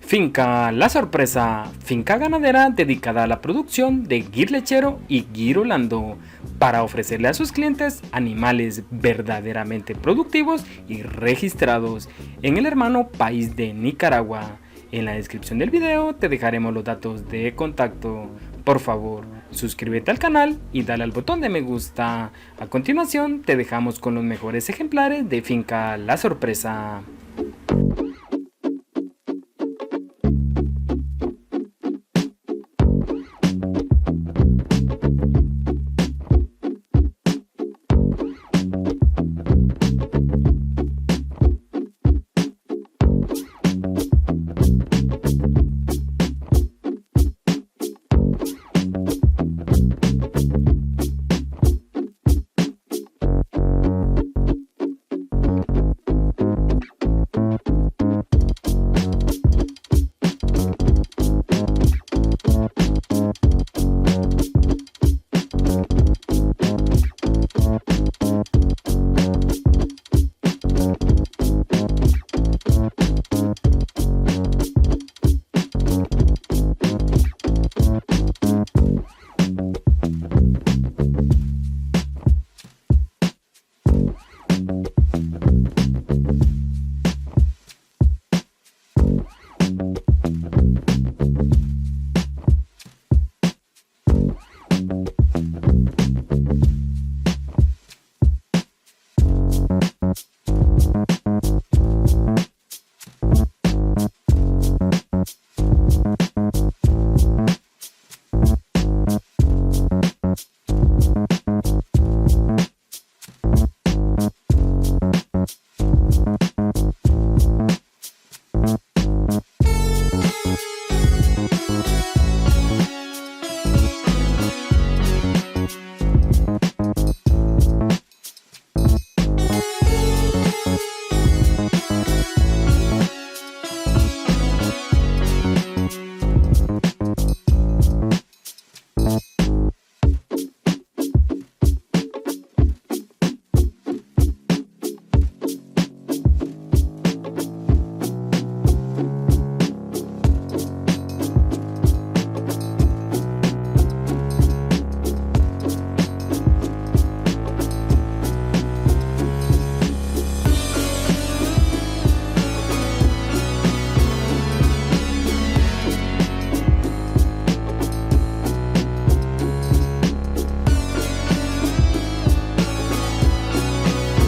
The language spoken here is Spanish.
Finca La Sorpresa, finca ganadera dedicada a la producción de gir lechero y gir holando, para ofrecerle a sus clientes animales verdaderamente productivos y registrados en el hermano país de Nicaragua. En la descripción del video te dejaremos los datos de contacto. Por favor, suscríbete al canal y dale al botón de me gusta. A continuación te dejamos con los mejores ejemplares de Finca La Sorpresa.